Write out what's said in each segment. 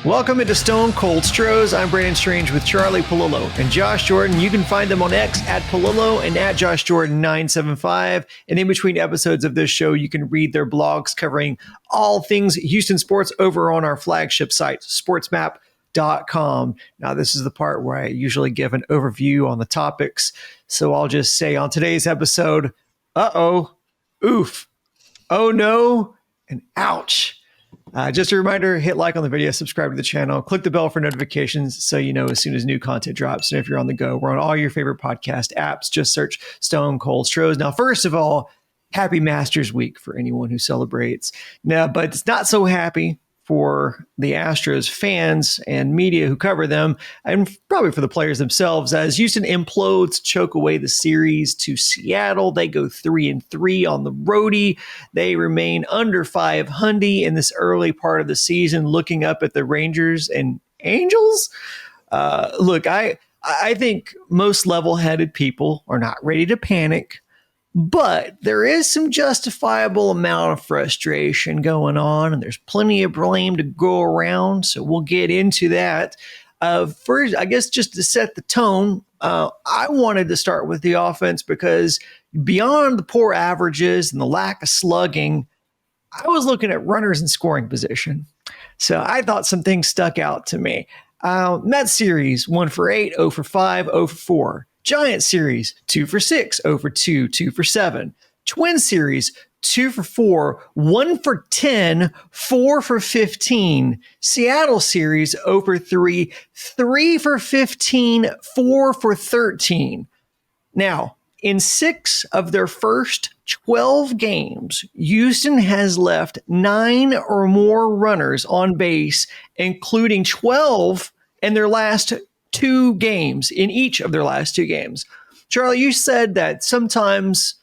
Welcome into Stone Cold Stros. I'm Brandon Strange with Charlie Palillo and Josh Jordan. You can find them on X at Palillo and at Josh Jordan 975. And in between episodes of this show, you can read their blogs covering all things Houston sports over on our flagship site, sportsmap.com. Now, this is the part where I usually give an overview on the topics. So I'll just say on today's episode, uh-oh, oof, oh no, and ouch. Just a reminder, hit like on the video, subscribe to the channel, click the bell for notifications so you know as soon as new content drops. And if you're on the go, we're on all your favorite podcast apps. Just search Stone Cold Stros. Now, first of all, happy Masters Week for anyone who celebrates. Now, but it's not so happy for the Astros fans and media who cover them, and probably for the players themselves, as Houston implodes, choke away the series to Seattle. They go 3-3 on the roadie. They remain under 500 in this early part of the season, looking up at the Rangers and Angels. Look, I think most level-headed people are not ready to panic. But there is some justifiable amount of frustration going on, and there's plenty of blame to go around. So we'll get into that. First, I guess just to set the tone, I wanted to start with the offense because beyond the poor averages and the lack of slugging, I was looking at runners in scoring position. So I thought some things stuck out to me. Mets series, 1 for 8, 0 for 5, 0 for 4. Giant series, 2 for 6, 0 for 2, 2 for 7. Twin series, 2 for 4, 1 for 10, 4 for 15. Seattle series, 0 for 3, 3 for 15, 4 for 13. Now, in 6 of their first 12 games, Houston has left 9 or more runners on base, including 12 in their last 2 games, in each of their last 2 games. Charlie, you said that sometimes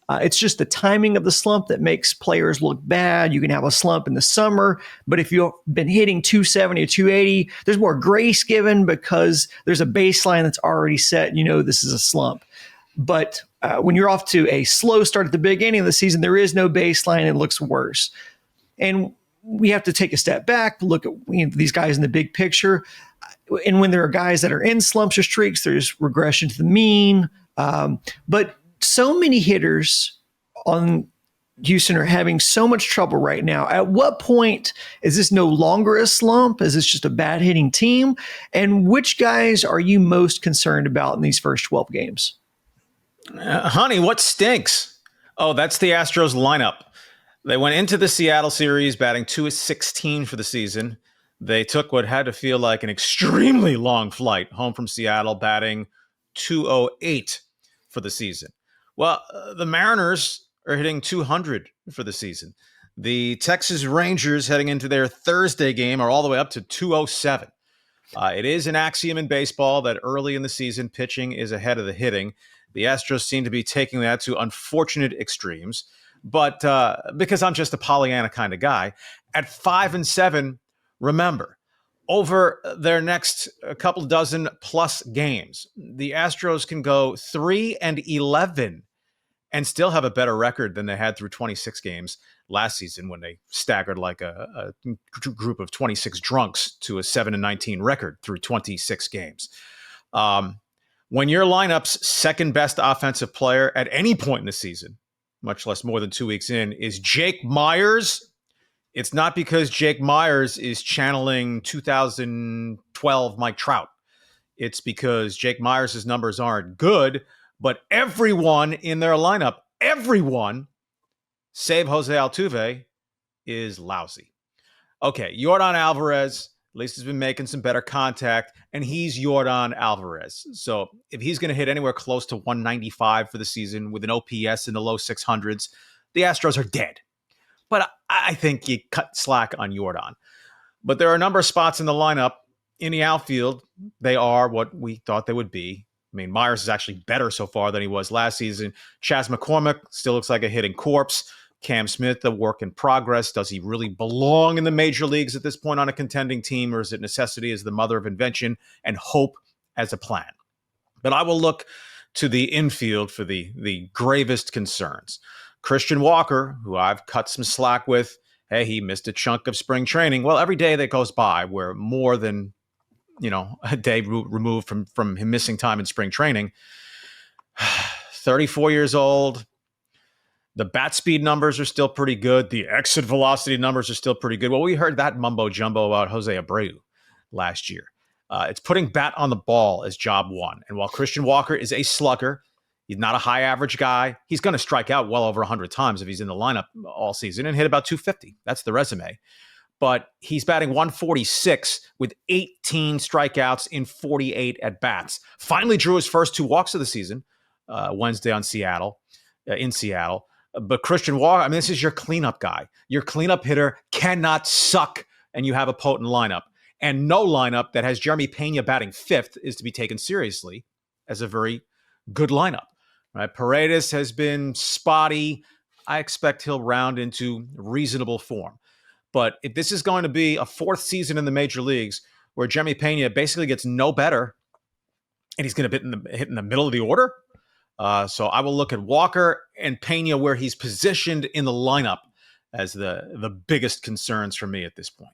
it's just the timing of the slump that makes players look bad. You can have a slump in the summer, but if you've been hitting 270 or 280, there's more grace given because there's a baseline that's already set. You know this is a slump. But when you're off to a slow start at the beginning of the season, there is no baseline. It looks worse. And we have to take a step back, look at these guys in the big picture. And when there are guys that are in slumps or streaks, there's regression to the mean. But so many hitters on Houston are having so much trouble right now. At what point is this no longer a slump? Is this just a bad hitting team? And which guys are you most concerned about in these first 12 games? Honey, what stinks? Oh, that's the Astros lineup. They went into the Seattle series batting 2-16 for the season. They took what had to feel like an extremely long flight home from Seattle, batting 208 for the season. Well, the Mariners are hitting 200 for the season. The Texas Rangers heading into their Thursday game are all the way up to 207. It is an axiom in baseball that early in the season, pitching is ahead of the hitting. The Astros seem to be taking that to unfortunate extremes. But because I'm just a Pollyanna kind of guy, at 5-7, remember, over their next couple dozen plus games, the Astros can go 3-11 and still have a better record than they had through 26 games last season when they staggered like a group of 26 drunks to a 7-19 record through 26 games. When your lineup's second best offensive player at any point in the season, much less more than 2 weeks in, is Jake Myers, it's not because Jake Myers is channeling 2012 Mike Trout. It's because Jake Myers' numbers aren't good, but everyone in their lineup, everyone, save Jose Altuve, is lousy. Okay, Yordan Alvarez, at least has been making some better contact, and he's Yordan Alvarez. So if he's going to hit anywhere close to 195 for the season with an OPS in the low 600s, the Astros are dead. But I think you cut slack on Yordan. But there are a number of spots in the lineup. In the outfield, they are what we thought they would be. I mean, Myers is actually better so far than he was last season. Chas McCormick still looks like a hitting corpse. Cam Smith, a work in progress. Does he really belong in the major leagues at this point on a contending team, or is it necessity as the mother of invention and hope as a plan? But I will look to the infield for the gravest concerns. Christian Walker, who I've cut some slack with, hey, he missed a chunk of spring training. Well, every day that goes by where more than, a day removed from him missing time in spring training, 34 years old, the bat speed numbers are still pretty good. The exit velocity numbers are still pretty good. Well, we heard that mumbo jumbo about Jose Abreu last year. It's putting bat on the ball as job one. And while Christian Walker is a slugger, he's not a high average guy. He's going to strike out well over 100 times if he's in the lineup all season and hit about 250. That's the resume. But he's batting 146 with 18 strikeouts in 48 at bats. Finally drew his first 2 walks of the season Wednesday in Seattle. But Christian Walker, this is your cleanup guy. Your cleanup hitter cannot suck, and you have a potent lineup. And no lineup that has Jeremy Pena batting 5th is to be taken seriously as a very good lineup. Right? Paredes has been spotty. I expect he'll round into reasonable form. But if this is going to be a 4th season in the major leagues where Jeremy Pena basically gets no better and he's going to hit in the middle of the order, so I will look at Walker and Pena where he's positioned in the lineup as the biggest concerns for me at this point.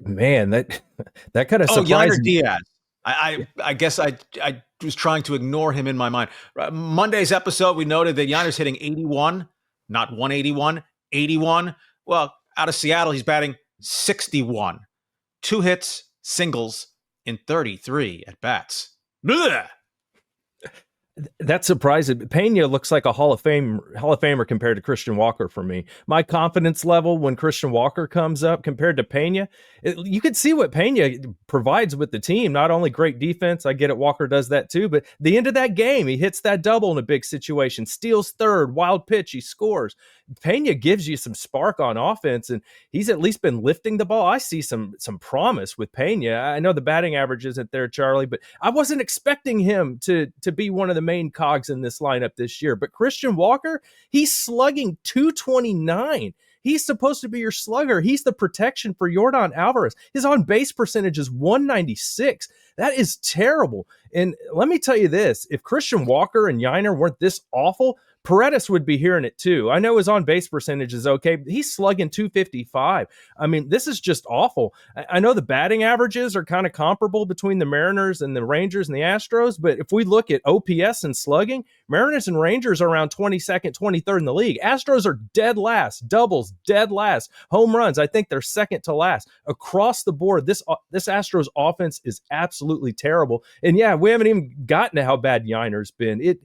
Man, that kind of surprised me. Diaz. I guess I was trying to ignore him in my mind. Monday's episode, we noted that Yander's hitting 81, not 181, 81. Well, out of Seattle, he's batting 61. 2 hits, singles in 33 at bats. Blah! That's surprising. Pena looks like a Hall of Famer compared to Christian Walker for me. My confidence level when Christian Walker comes up compared to Pena, you can see what Pena provides with the team. Not only great defense, I get it, Walker does that too, but the end of that game, he hits that double in a big situation, steals third, wild pitch, he scores. Pena gives you some spark on offense, and he's at least been lifting the ball. I see some promise with Pena. I know the batting average isn't there, Charlie, but I wasn't expecting him to be one of the main cogs in this lineup this year. But Christian Walker, he's slugging 229. He's supposed to be your slugger. He's the protection for Yordan Alvarez. His on-base percentage is 196. That is terrible. And let me tell you this, if Christian Walker and Yainer weren't this awful, Paredes would be hearing it too. I know his on-base percentage is okay, but he's slugging 255. This is just awful. I know the batting averages are kind of comparable between the Mariners and the Rangers and the Astros, but if we look at OPS and slugging, Mariners and Rangers are around 22nd, 23rd in the league. Astros are dead last. Doubles, dead last. Home runs, I think they're second to last. Across the board, this Astros offense is absolutely terrible. And yeah, we haven't even gotten to how bad Yainer's been.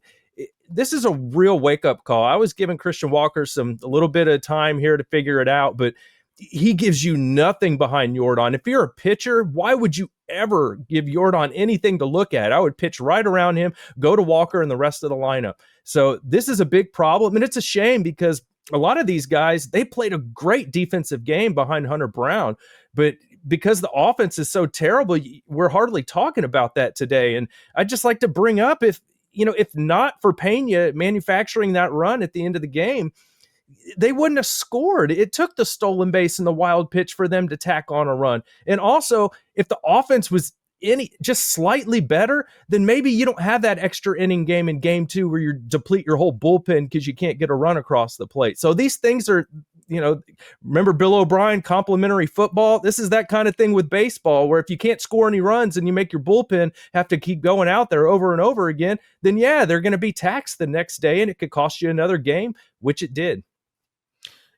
This is a real wake-up call. I was giving Christian Walker a little bit of time here to figure it out, but he gives you nothing behind Yordan. If you're a pitcher, why would you ever give Yordan anything to look at? I would pitch right around him, go to Walker and the rest of the lineup. So this is a big problem, and it's a shame because a lot of these guys, they played a great defensive game behind Hunter Brown, but because the offense is so terrible, we're hardly talking about that today. And I'd just like to bring up, if not for Pena manufacturing that run at the end of the game, they wouldn't have scored. It took the stolen base and the wild pitch for them to tack on a run. And also, if the offense was just slightly better, then maybe you don't have that extra inning game in game 2 where you deplete your whole bullpen because you can't get a run across the plate. So these things are, remember Bill O'Brien, complimentary football? This is that kind of thing with baseball, where if you can't score any runs and you make your bullpen have to keep going out there over and over again, then yeah, they're going to be taxed the next day and it could cost you another game, which it did.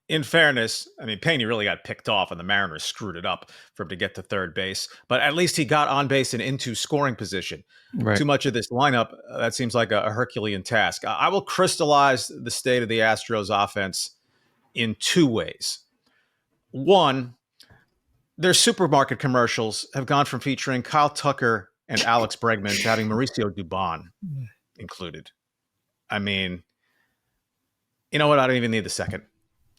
In fairness, Pena really got picked off and the Mariners screwed it up for him to get to third base, but at least he got on base and into scoring position. Right. Too much of this lineup, that seems like a Herculean task. I will crystallize the state of the Astros offense in 2 ways. One, their supermarket commercials have gone from featuring Kyle Tucker and Alex Bregman to having Mauricio Dubon included. You know what? I don't even need the second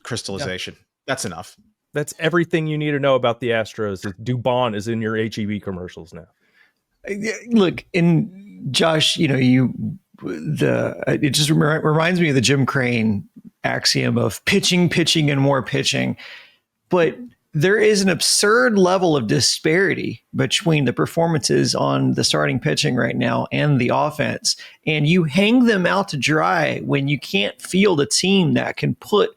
crystallization. Yeah. That's enough. That's everything you need to know about the Astros. Dubon is in your HEB commercials now. Look, and Josh, it just reminds me of the Jim Crane axiom of pitching, and more pitching. But there is an absurd level of disparity between the performances on the starting pitching right now and the offense. And you hang them out to dry when you can't field a team that can put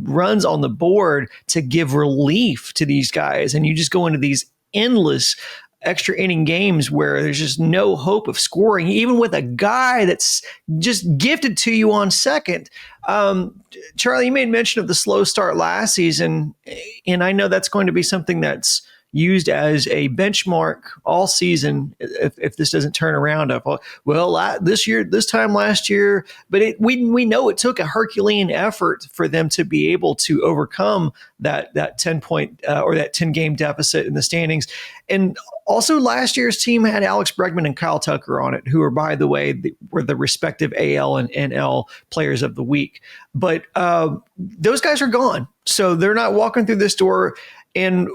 runs on the board to give relief to these guys. And you just go into these endless extra inning games where there's just no hope of scoring, even with a guy that's just gifted to you on second. Charlie, you made mention of the slow start last season, and I know that's going to be something that's used as a benchmark all season if this doesn't turn around. This time last year, but we know it took a Herculean effort for them to be able to overcome that 10-point or that 10-game deficit in the standings. And also last year's team had Alex Bregman and Kyle Tucker on it, who are, by the way, were the respective AL and NL players of the week. But those guys are gone, so they're not walking through this door. And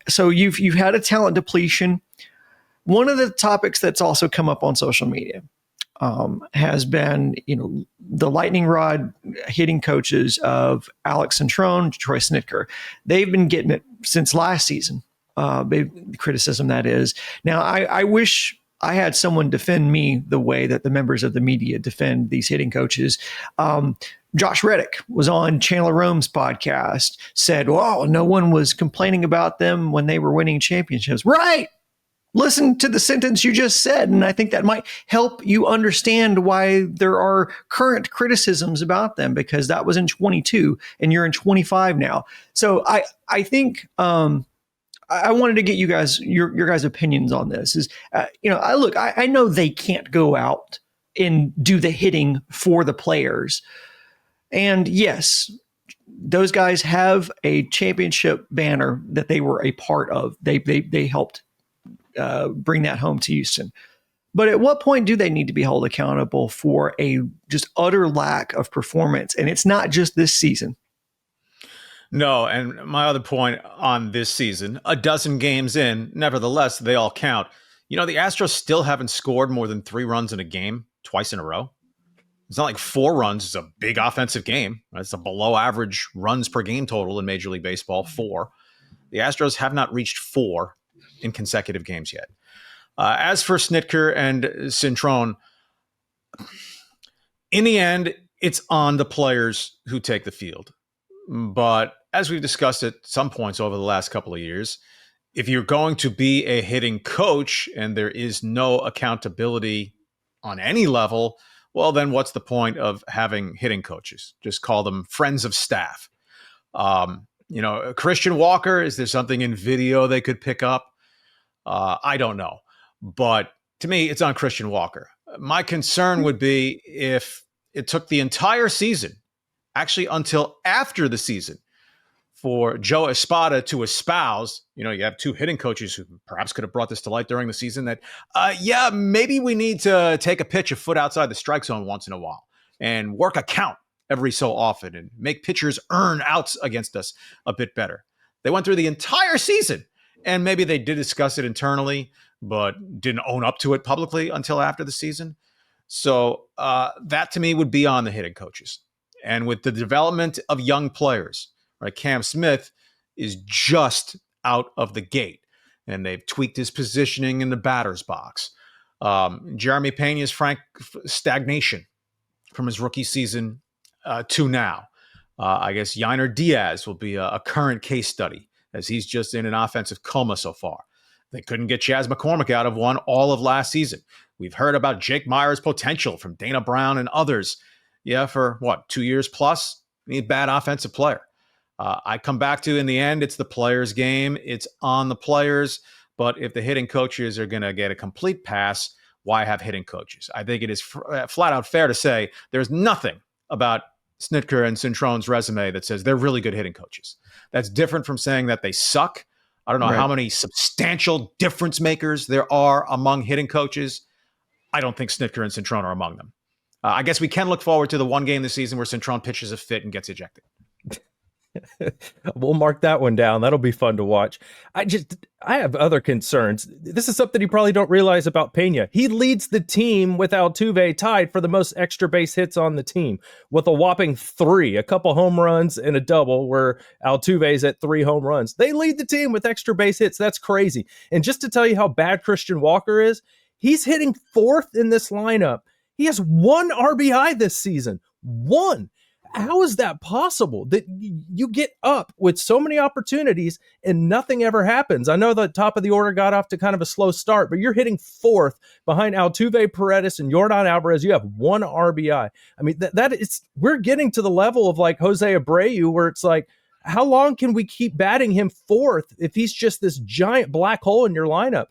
so you've had a talent depletion. One of the topics that's also come up on social media has been, the lightning rod hitting coaches of Alex Centrone, Troy Snitker. They've been getting it since last season. Criticism, that is. Now, I wish I had someone defend me the way that the members of the media defend these hitting coaches. Josh Reddick was on Chandler Rome's podcast, said, well, no one was complaining about them when they were winning championships. Right. Listen to the sentence you just said, and I think that might help you understand why there are current criticisms about them, because that was in 22 and you're in 25 now. So I think I wanted to get you guys, your guys' opinions on this. I know they can't go out and do the hitting for the players. And yes, those guys have a championship banner that they were a part of. They helped bring that home to Houston. But at what point do they need to be held accountable for a just utter lack of performance? And it's not just this season. No, and my other point on this season, a dozen games in, nevertheless, they all count. The Astros still haven't scored more than 3 runs in a game twice in a row. It's not like 4 runs is a big offensive game. It's a below average runs per game total in Major League Baseball, 4. The Astros have not reached 4 in consecutive games yet. As for Snitker and Centrone, in the end, it's on the players who take the field. But as we've discussed at some points over the last couple of years, if you're going to be a hitting coach and there is no accountability on any level, well, then what's the point of having hitting coaches? Just call them friends of staff. Christian Walker, is there something in video they could pick up? I don't know. But to me, it's on Christian Walker. My concern would be if it took the entire season, actually until after the season, for Joe Espada to espouse, you have 2 hitting coaches who perhaps could have brought this to light during the season, that, maybe we need to take a pitch a foot outside the strike zone once in a while and work a count every so often and make pitchers earn outs against us a bit better. They went through the entire season, and maybe they did discuss it internally, but didn't own up to it publicly until after the season. So that to me would be on the hitting coaches. And with the development of young players, right, Cam Smith is just out of the gate, and they've tweaked his positioning in the batter's box. Jeremy Pena's stagnation from his rookie season to now. I guess Yainer Diaz will be a current case study, as he's just in an offensive coma so far. They couldn't get Chas McCormick out of one all of last season. We've heard about Jake Meyer's potential from Dana Brown and others. Yeah, for 2 years plus? Need a bad offensive player. I come back to, in the end, it's the players' game. It's on the players. But if the hitting coaches are going to get a complete pass, why have hitting coaches? I think it is flat out fair to say there's nothing about Snitker and Centrone's resume that says they're really good hitting coaches. That's different from saying that they suck. I don't know how many substantial difference makers there are among hitting coaches. I don't think Snitker and Centrone are among them. I guess we can look forward to the one game this season where Centrone pitches a fit and gets ejected. We'll mark that one down. That'll be fun to watch. I have other concerns. This is something you probably don't realize about Pena. He leads the team with Altuve tied for the most extra base hits on the team with a whopping 3, a couple home runs and a double, where Altuve's at 3 home runs. They lead the team with extra base hits. That's crazy. And just to tell you how bad Christian Walker is, he's hitting 4th in this lineup. He has 1 RBI this season. 1. How is that possible that you get up with so many opportunities and nothing ever happens? I know the top of the order got off to kind of a slow start, but you're hitting fourth behind Altuve, Paredes, and Yordan Alvarez. You have one RBI. I mean, that is, we're getting to the level of like Jose Abreu, where it's like, how long can we keep batting him fourth if he's just this giant black hole in your lineup?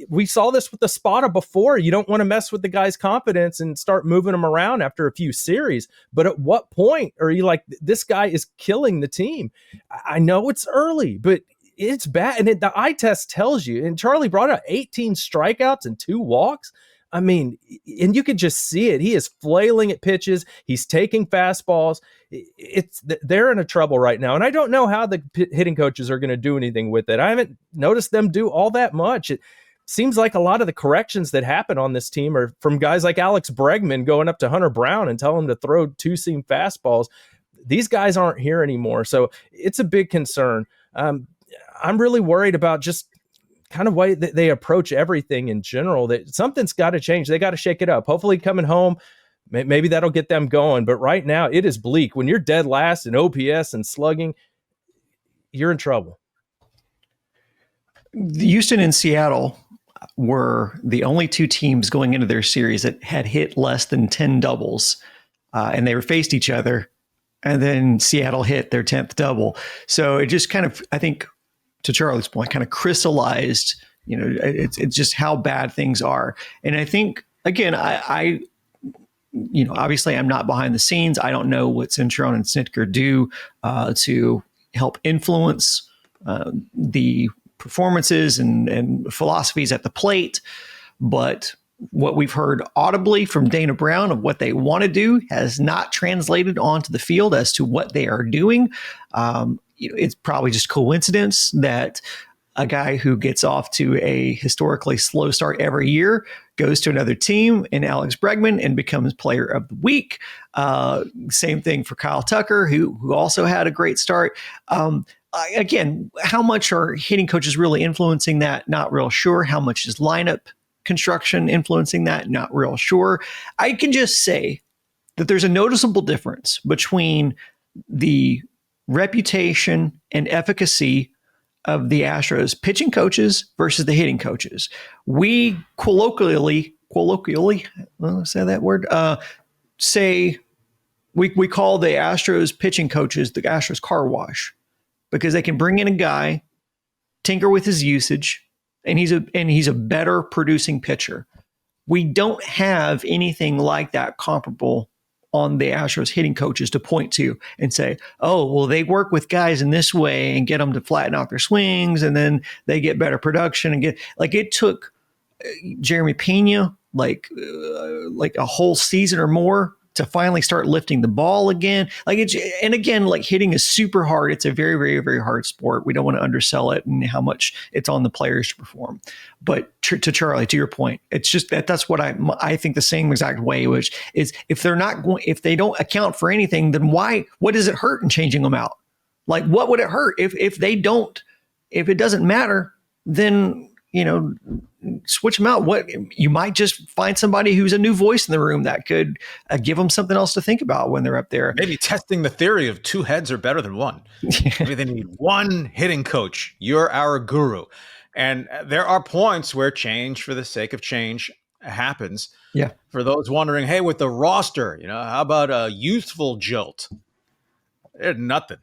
We saw this with the Spada before. You don't want to mess with the guy's confidence and start moving him around after a few series. But at what point are you like, this guy is killing the team? I know it's early, but it's bad. And the eye test tells you, and Charlie brought out 18 strikeouts and 2 walks. I mean, and you could just see it. He is flailing at pitches. He's taking fastballs. They're in a trouble right now. And I don't know how the hitting coaches are going to do anything with it. I haven't noticed them do all that much. It seems like a lot of the corrections that happen on this team are from guys like Alex Bregman going up to Hunter Brown and telling him to throw 2-seam fastballs. These guys aren't here anymore. So it's a big concern. I'm really worried about just kind of way that they approach everything in general, that something's got to change. They got to shake it up. Hopefully coming home, maybe that'll get them going. But right now it is bleak. When you're dead last in OPS and slugging, you're in trouble. Houston and Seattle were the only 2 teams going into their series that had hit less than 10 doubles, and they were faced each other. And then Seattle hit their 10th double. So it just kind of, I think, to Charlie's point, kind of crystallized, it's just how bad things are. And I think, again, I obviously I'm not behind the scenes. I don't know what Cintron and Snitker do to help influence the performances and philosophies at the plate. But what we've heard audibly from Dana Brown of what they want to do has not translated onto the field as to what they are doing. It's probably just coincidence that a guy who gets off to a historically slow start every year goes to another team in Alex Bregman and becomes player of the week. Same thing for Kyle Tucker, who also had a great start. Again, how much are hitting coaches really influencing that? Not real sure. How much is lineup construction influencing that? Not real sure. I can just say that there's a noticeable difference between the reputation and efficacy of the Astros pitching coaches versus the hitting coaches. We colloquially, say that word, say we call the Astros pitching coaches the Astros car wash, because they can bring in a guy, tinker with his usage, and he's a better producing pitcher. We don't have anything like that comparable on the Astros hitting coaches to point to and say, oh, well, they work with guys in this way and get them to flatten out their swings, and then they get better production and get, like, it took Jeremy Pena like a whole season or more to finally start lifting the ball again. And again, like, hitting is super hard. It's a very, very, very hard sport. We don't want to undersell it and how much it's on the players to perform. But to Charlie, to your point, it's just that's what I think the same exact way, which is if they don't account for anything, then what does it hurt in changing them out? Like, what would it hurt if it doesn't matter, then, switch them out. What, you might just find somebody who's a new voice in the room that could give them something else to think about when they're up there. Maybe testing the theory of 2 heads are better than 1. Maybe they need 1 hitting coach. You're our guru. And there are points where change for the sake of change happens. Yeah. For those wondering, hey, with the roster, how about a youthful jolt? There's nothing.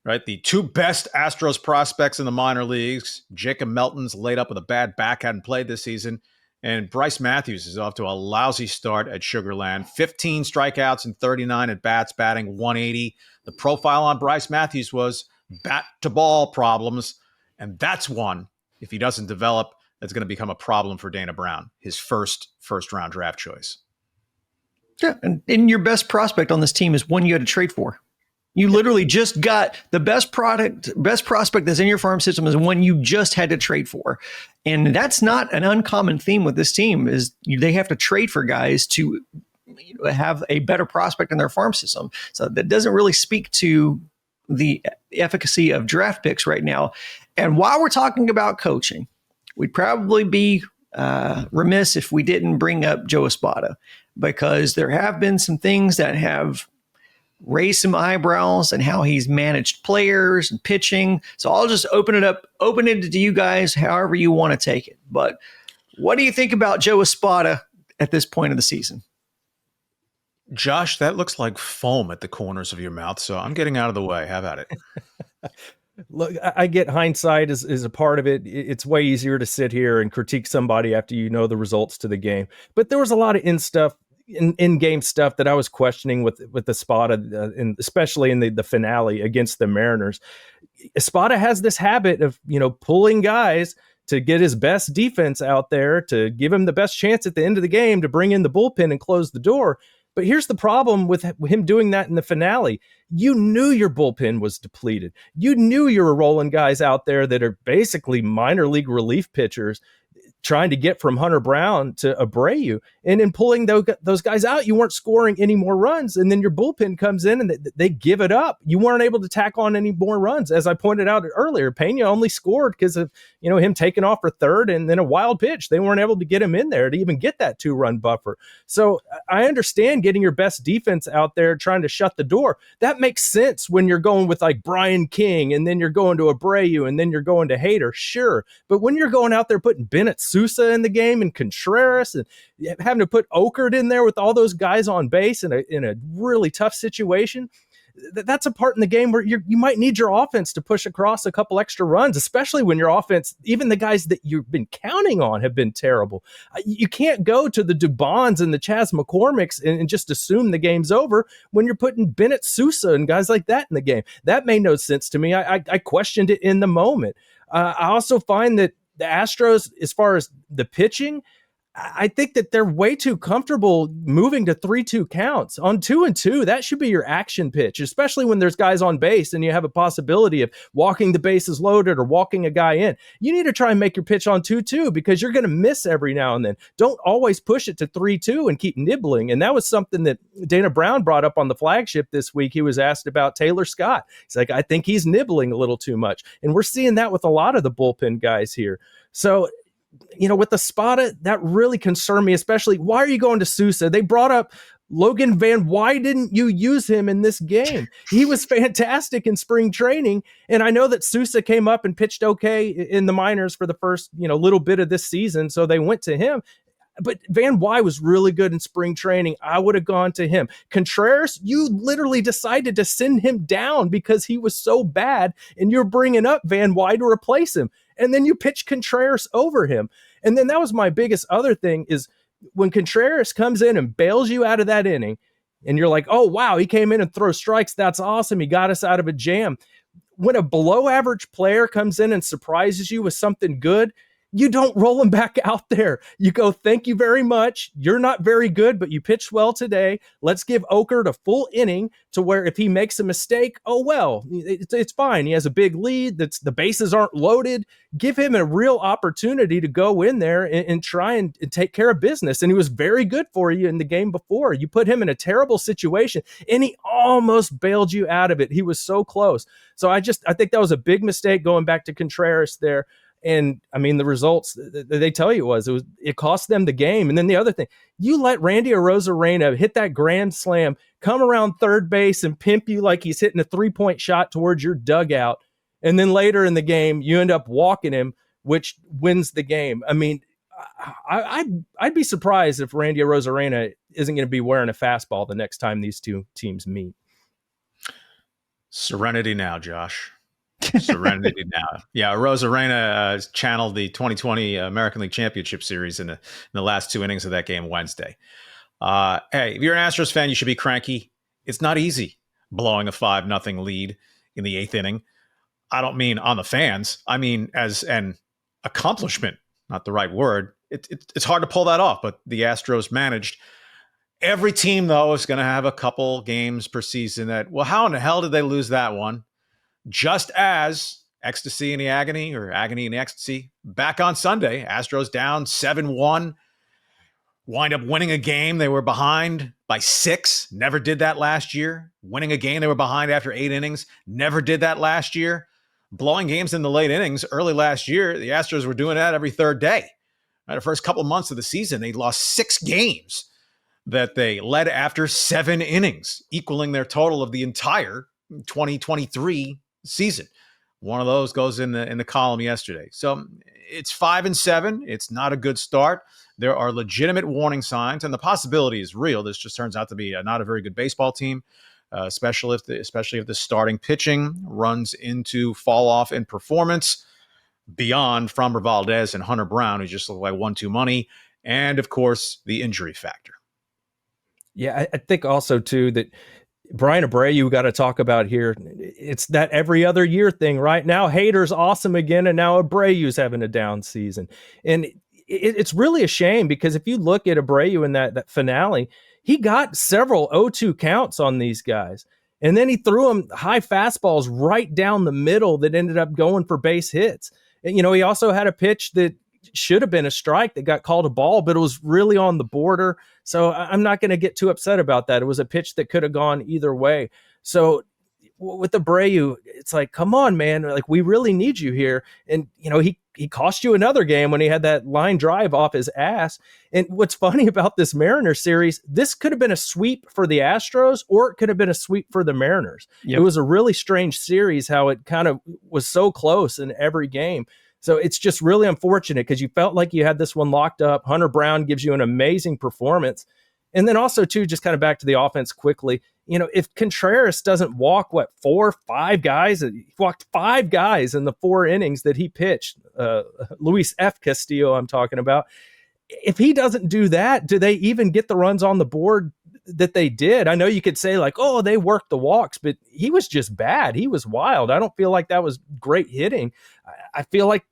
Right, the 2 best Astros prospects in the minor leagues, Jacob Melton's laid up with a bad back, hadn't played this season, and Bryce Matthews is off to a lousy start at Sugar Land. 15 strikeouts and 39 at bats, batting 180. The profile on Bryce Matthews was bat-to-ball problems, and that's one, if he doesn't develop, that's going to become a problem for Dana Brown, his first-round draft choice. Yeah, and your best prospect on this team is one you had to trade for. You literally just got the best prospect that's in your farm system is one you just had to trade for. And that's not an uncommon theme with this team, is they have to trade for guys to have a better prospect in their farm system. So that doesn't really speak to the efficacy of draft picks right now. And while we're talking about coaching, we'd probably be remiss if we didn't bring up Joe Espada, because there have been some things that have raise some eyebrows and how he's managed players and pitching. So I'll just open it to you guys however you want to take it. But what do you think about Joe Espada at this point of the season? Josh, that looks like foam at the corners of your mouth, so I'm getting out of the way. How about it? Look, I get hindsight is a part of it. It's way easier to sit here and critique somebody after you know the results to the game. But there was a lot of in-game stuff that I was questioning with Espada, and especially in the finale against the Mariners. Espada has this habit of, pulling guys to get his best defense out there, to give him the best chance at the end of the game, to bring in the bullpen and close the door. But here's the problem with him doing that in the finale. You knew your bullpen was depleted. You knew you were rolling guys out there that are basically minor league relief pitchers trying to get from Hunter Brown to Abreu. And in pulling those guys out, you weren't scoring any more runs. And then your bullpen comes in and they give it up. You weren't able to tack on any more runs. As I pointed out earlier, Pena only scored because of him taking off for third and then a wild pitch. They weren't able to get him in there to even get that 2-run buffer. So I understand getting your best defense out there trying to shut the door. That makes sense when you're going with like Brian King and then you're going to Abreu and then you're going to Hader. Sure. But when you're going out there putting Bennett Sousa in the game and Contreras and having to put Okert in there with all those guys on base in a really tough situation, that's a part in the game where you might need your offense to push across a couple extra runs, especially when your offense, even the guys that you've been counting on, have been terrible. You can't go to the Dubons and the Chas McCormicks and just assume the game's over when you're putting Bennett Sousa and guys like that in the game. That made no sense to me. I questioned it in the moment. I also find that the Astros, as far as the pitching, I think that they're way too comfortable moving to 3-2 counts. On 2-2, that should be your action pitch, especially when there's guys on base and you have a possibility of walking the bases loaded or walking a guy in. You need to try and make your pitch on 2-2 because you're going to miss every now and then. Don't always push it to 3-2 and keep nibbling. And that was something that Dana Brown brought up on the flagship this week. He was asked about Taylor Scott. He's like, I think he's nibbling a little too much. And we're seeing that with a lot of the bullpen guys here. So, with the Espada, that really concerned me, especially why are you going to Sousa? They brought up Logan Van. Why didn't you use him in this game? He was fantastic in spring training. And I know that Sousa came up and pitched okay in the minors for the first, little bit of this season. So they went to him. But Van Wy was really good in spring training. I would have gone to him. Contreras, you literally decided to send him down because he was so bad, and you're bringing up Van Wy to replace him. And then you pitch Contreras over him. And then that was my biggest other thing is when Contreras comes in and bails you out of that inning, and you're like, oh, wow, he came in and throws strikes. That's awesome. He got us out of a jam. When a below average player comes in and surprises you with something good, you don't roll him back out there. You go, thank you very much. You're not very good, but you pitched well today. Let's give Okert a full inning to where if he makes a mistake, oh, well, it's fine. He has a big lead. The bases aren't loaded. Give him a real opportunity to go in there and try and take care of business. And he was very good for you in the game before. You put him in a terrible situation, and he almost bailed you out of it. He was so close. So I think that was a big mistake going back to Contreras there. And I mean, the results they tell you it cost them the game. And then the other thing, you let Randy Arozarena hit that grand slam, come around third base and pimp you like he's hitting a 3-point shot towards your dugout. And then later in the game, you end up walking him, which wins the game. I mean, I'd be surprised if Randy Arozarena isn't going to be wearing a fastball the next time these two teams meet. Serenity now, Josh. Serenity now. Yeah, Arozarena channeled the 2020 American League Championship Series in the last 2 innings of that game Wednesday. Hey, if you're an Astros fan, you should be cranky. It's not easy blowing a 5-0 lead in the 8th inning. I don't mean on the fans. I mean as an accomplishment, not the right word. It's hard to pull that off, but the Astros managed. Every team, though, is going to have a couple games per season that, well, how in the hell did they lose that one? Just as ecstasy in the agony or agony in the ecstasy, back on Sunday, Astros down 7-1, wind up winning a game they were behind by 6. Never did that last year. Winning a game they were behind after 8 innings. Never did that last year. Blowing games in the late innings early last year, the Astros were doing that every third day. Right, the first couple months of the season, they lost 6 games. that they led after 7 innings, equaling their total of the entire 2023 season. One of those goes in the column yesterday. So it's 5-7. It's not a good start. There are legitimate warning signs, and the possibility is real. This just turns out to be not a very good baseball team, especially if the starting pitching runs into fall off in performance beyond Framber Valdez and Hunter Brown, who just look like 1-2 money, and of course the injury factor. Yeah, I think also too that Brian Abreu got to talk about here. It's that every other year thing, right? Now Hader's awesome again, and now Abreu's having a down season. And it's really a shame, because if you look at Abreu in that finale, he got several 0-2 counts on these guys. And then he threw them high fastballs right down the middle that ended up going for base hits. And, he also had a pitch that should have been a strike that got called a ball, but it was really on the border. So I'm not going to get too upset about that. It was a pitch that could have gone either way. So with Abreu, it's like, come on, man. Like, we really need you here. And, he cost you another game when he had that line drive off his ass. And what's funny about this Mariners series, this could have been a sweep for the Astros, or it could have been a sweep for the Mariners. Yep. It was a really strange series, how it kind of was so close in every game. So it's just really unfortunate, because you felt like you had this one locked up. Hunter Brown gives you an amazing performance. And then also, too, just kind of back to the offense quickly, if Contreras doesn't walk, 4 or 5 guys, he walked 5 guys in the 4 innings that he pitched, Luis F. Castillo I'm talking about. If he doesn't do that, do they even get the runs on the board that they did? I know you could say like, oh, they worked the walks, but he was just bad. He was wild. I don't feel like that was great hitting. I feel like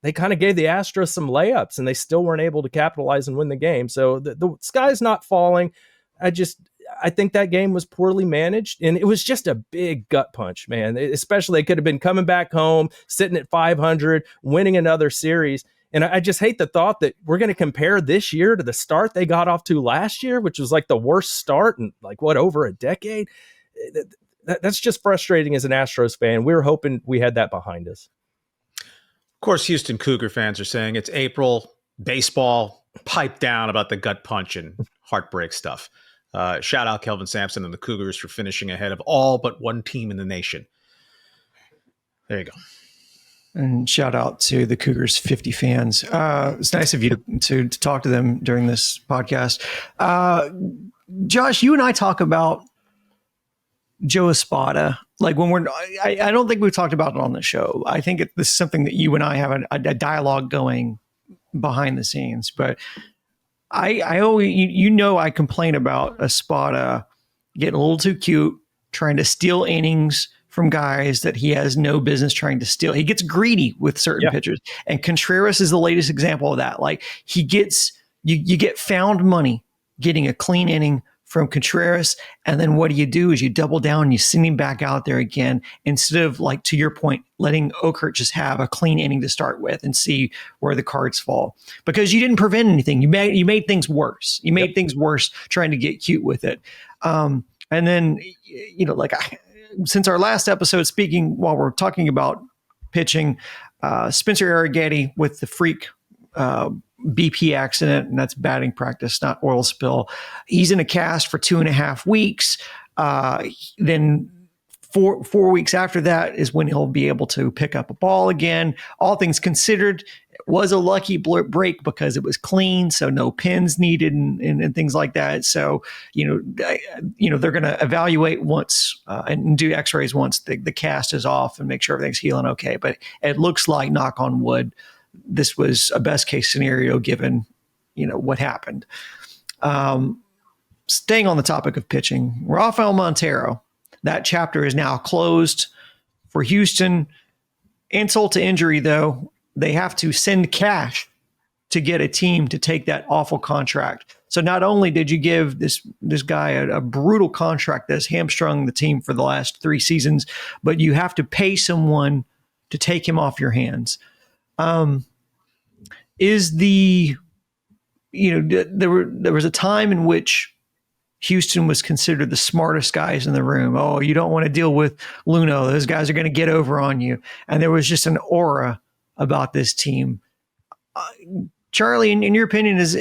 they kind of gave the Astros some layups, and they still weren't able to capitalize and win the game. So the sky's not falling. I think that game was poorly managed, and it was just a big gut punch, man. Especially, they could have been coming back home, sitting at 500, winning another series. And I just hate the thought that we're going to compare this year to the start they got off to last year, which was like the worst start in over a decade. That's just frustrating as an Astros fan. We were hoping we had that behind us. Of course, Houston Cougar fans are saying it's April, baseball, pipe down about the gut punch and heartbreak stuff. Shout out Kelvin Sampson and the Cougars for finishing ahead of all but one team in the nation. There you go. And shout out to the Cougars 50 fans. It's nice of you to talk to them during this podcast. Josh, you and I talk about Joe Espada. Like when I don't think we've talked about it on the show. I think this is something that you and I have a dialogue going behind the scenes. But I always, I complain about Espada getting a little too cute, trying to steal innings from guys that he has no business trying to steal. He gets greedy with certain pitchers, and Contreras is the latest example of that. Like he gets, you get found money getting a clean inning from Contreras, and then what do? Is you double down and you send him back out there again, instead of, like, to your point, letting Okert just have a clean inning to start with and see where the cards fall. Because you didn't prevent anything. You made things worse. You made things worse trying to get cute with it. And then, since our last episode, speaking while we're talking about pitching, Spencer Arrighetti with the freak BP accident, and that's batting practice, not oil spill. He's in a cast for 2.5 weeks. Then four weeks after that is when he'll be able to pick up a ball again. All things considered, it was a lucky break because it was clean, so no pins needed and things like that. So, they're going to evaluate once and do x-rays once the cast is off and make sure everything's healing okay. But it looks like, knock on wood, this was a best case scenario given, what happened. Staying on the topic of pitching, Rafael Montero, that chapter is now closed for Houston. Insult to injury, though, they have to send cash to get a team to take that awful contract. So not only did you give this guy a brutal contract that's hamstrung the team for the last 3 seasons, but you have to pay someone to take him off your hands. There was a time in which Houston was considered the smartest guys in the room. Oh, you don't want to deal with Luno. Those guys are going to get over on you. And there was just an aura about this team. Charlie, in your opinion, is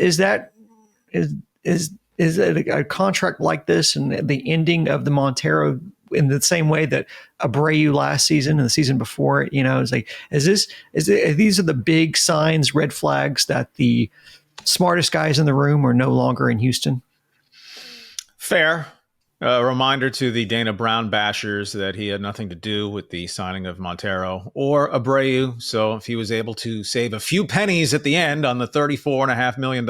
is it a contract like this and the ending of the Montero in the same way that Abreu last season and the season before, it's like, these are the big signs, red flags that the smartest guys in the room are no longer in Houston? Fair. A reminder to the Dana Brown bashers that he had nothing to do with the signing of Montero or Abreu. So if he was able to save a few pennies at the end on the $34.5 million,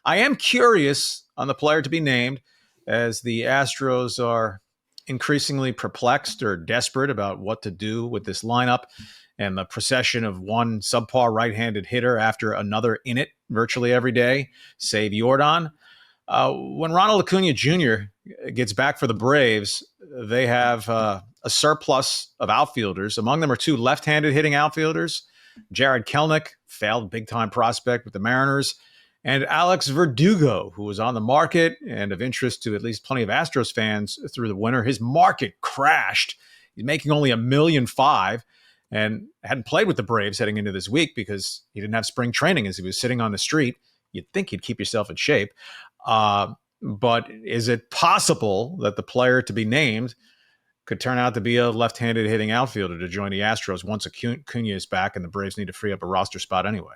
I am curious on the player to be named, as the Astros are increasingly perplexed or desperate about what to do with this lineup and the procession of one subpar right-handed hitter after another in it virtually every day, save Yordan. When Ronald Acuna Jr. gets back for the Braves, they have a surplus of outfielders. Among them are two left-handed hitting outfielders, Jared Kelenic, failed big-time prospect with the Mariners, and Alex Verdugo, who was on the market and of interest to at least plenty of Astros fans through the winter. His market crashed. He's making only $1.5 million and hadn't played with the Braves heading into this week because he didn't have spring training as he was sitting on the street. You'd think he'd keep yourself in shape. But is it possible that the player to be named could turn out to be a left-handed hitting outfielder to join the Astros once Acuna is back and the Braves need to free up a roster spot anyway?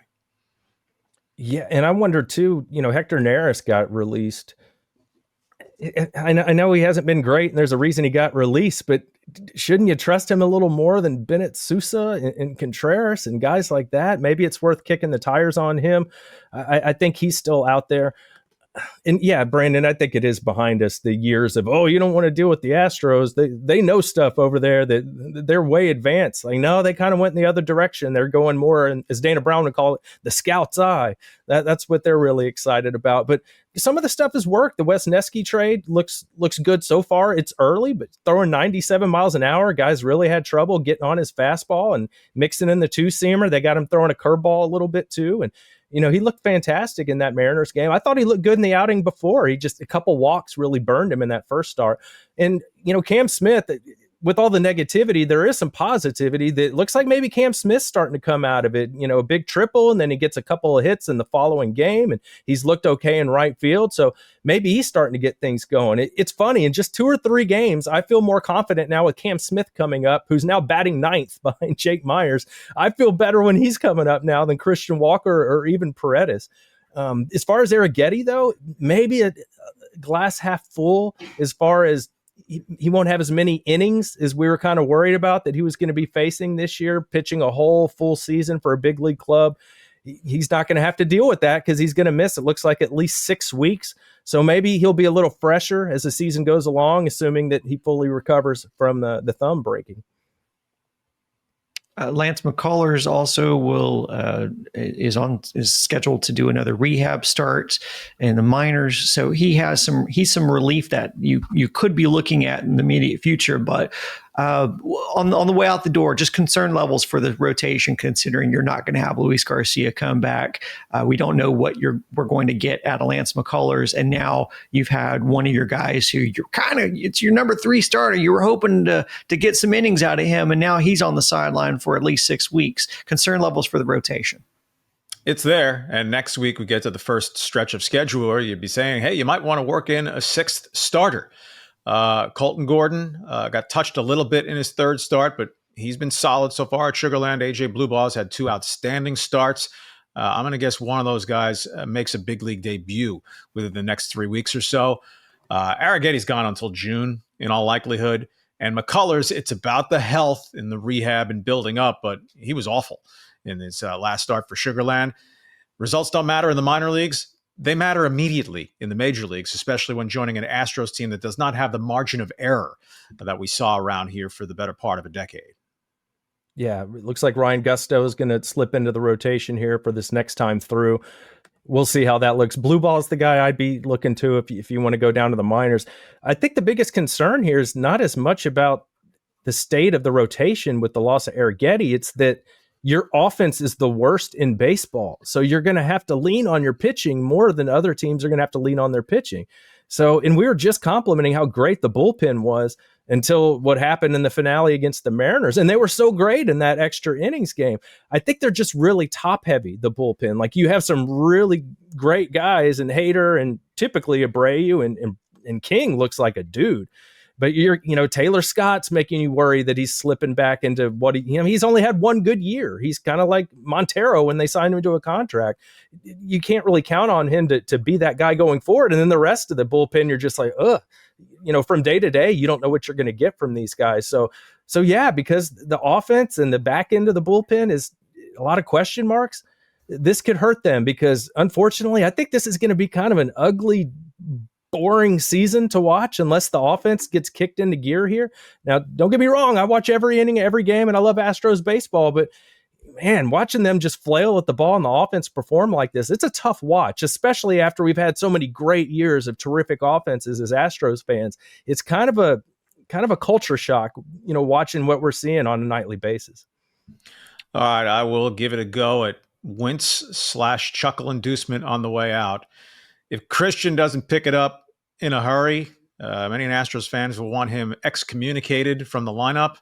Yeah, and I wonder too, Hector Neris got released. I know he hasn't been great, and there's a reason he got released, but shouldn't you trust him a little more than Bennett Sousa and Contreras and guys like that? Maybe it's worth kicking the tires on him. I think he's still out there. And yeah, Brandon, I think it is behind us, the years of, you don't want to deal with the Astros. They know stuff over there that they're way advanced. Like, no, they kind of went in the other direction. They're going more, and as Dana Brown would call it, the scout's eye. That's what they're really excited about. But some of the stuff has worked. The Wesneski trade looks good so far. It's early, but throwing 97 miles an hour, guys really had trouble getting on his fastball and mixing in the two-seamer. They got him throwing a curveball a little bit too. And he looked fantastic in that Mariners game. I thought he looked good in the outing before. He just, a couple walks really burned him in that first start. And, Cam Smith, with all the negativity, there is some positivity that looks like maybe Cam Smith's starting to come out of it. A big triple, and then he gets a couple of hits in the following game, and he's looked okay in right field. So maybe he's starting to get things going. It's funny, in just 2 or 3 games, I feel more confident now with Cam Smith coming up, who's now batting 9th behind Jake Myers. I feel better when he's coming up now than Christian Walker or even Paredes. As far as Arrighetti, though, maybe a glass half full as far as he won't have as many innings as we were kind of worried about that he was going to be facing this year, pitching a whole full season for a big league club. He's not going to have to deal with that because he's going to miss, it looks like, at least 6 weeks. So maybe he'll be a little fresher as the season goes along, assuming that he fully recovers from the thumb breaking. Lance McCullers also is scheduled to do another rehab start in the minors, so he's some relief that you could be looking at in the immediate future. But on the way out the door, just concern levels for the rotation, considering you're not going to have Luis Garcia come back. We don't know what we're going to get out of Lance McCullers, and now you've had one of your guys who it's your number 3 starter. You were hoping to get some innings out of him, and now he's on the sideline for at least 6 weeks. Concern levels for the rotation. It's there, and next week we get to the first stretch of schedule where you'd be saying, hey, you might want to work in a 6th starter. Colton Gordon got touched a little bit in his 3rd start, but he's been solid so far at Sugarland. AJ Blueball's had 2 outstanding starts. I'm going to guess one of those guys makes a big league debut within the next 3 weeks or so. Arrighetti's gone until June in all likelihood. And McCullers, it's about the health in the rehab and building up, but he was awful in his last start for Sugarland. Results don't matter in the minor leagues. They matter immediately in the major leagues, especially when joining an Astros team that does not have the margin of error that we saw around here for the better part of a decade. Yeah, it looks like Ryan Gusto is going to slip into the rotation here for this next time through. We'll see how that looks. Blue Ball is the guy I'd be looking to if you want to go down to the minors. I think the biggest concern here is not as much about the state of the rotation with the loss of Arrighetti. It's that your offense is the worst in baseball. So you're going to have to lean on your pitching more than other teams are going to have to lean on their pitching. So, and we were just complimenting how great the bullpen was. until what happened in the finale against the Mariners. And they were so great in that extra innings game. I think they're just really top heavy, the bullpen. Like, you have some really great guys, and Hader and typically Abreu and King looks like a dude. But Taylor Scott's making you worry that he's slipping back into what he's only had one good year. He's kind of like Montero when they signed him to a contract. You can't really count on him to be that guy going forward. And then the rest of the bullpen, you're just like, from day to day, you don't know what you're going to get from these guys. So yeah, because the offense and the back end of the bullpen is a lot of question marks. This could hurt them, because unfortunately, I think this is going to be kind of an ugly, boring season to watch unless the offense gets kicked into gear here. Now, don't get me wrong, I watch every inning, every game, and I love Astros baseball, but man, watching them just flail at the ball and the offense perform like this, it's a tough watch, especially after we've had so many great years of terrific offenses as Astros fans. It's kind of a culture shock, watching what we're seeing on a nightly basis. All right, I will give it a go at wince/chuckle inducement on the way out. If Christian doesn't pick it up in a hurry, many Astros fans will want him excommunicated from the lineup,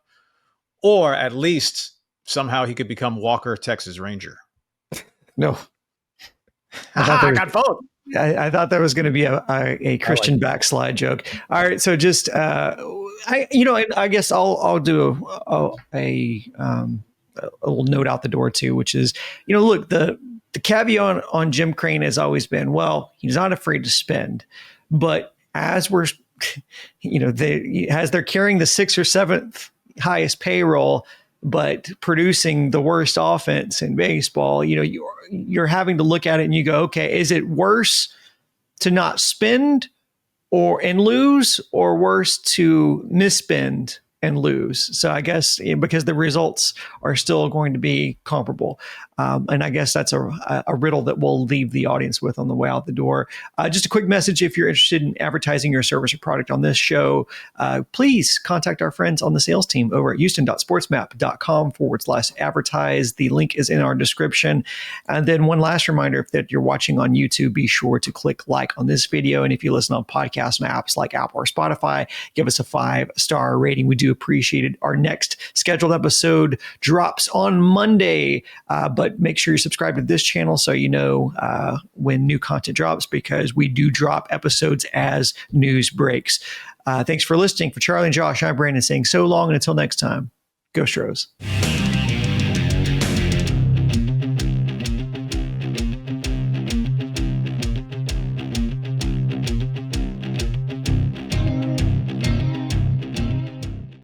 or at least somehow he could become Walker, Texas Ranger. No. I got both. I thought there was going to be a Christian backslide joke. All right, so just I guess I'll do a little note out the door too, which is, look, the caveat on Jim Crane has always been, well, he's not afraid to spend, but as we're, as they're carrying the 6th or 7th highest payroll, but producing the worst offense in baseball, you're having to look at it and you go, okay, is it worse to not spend and lose, or worse to misspend and lose? So I guess because the results are still going to be comparable. And I guess that's a riddle that we'll leave the audience with on the way out the door. Just a quick message: if you're interested in advertising your service or product on this show, please contact our friends on the sales team over at houston.sportsmap.com/advertise. The link is in our description. And then one last reminder, if you're watching on YouTube, be sure to click like on this video. And if you listen on podcast apps like Apple or Spotify, give us a 5-star rating. We do appreciate it. Our next scheduled episode drops on Monday, but make sure you're subscribed to this channel so you know when new content drops, because we do drop episodes as news breaks. Thanks for listening. For Charlie and Josh, I'm Brandon saying so long, and until next time, go Stros.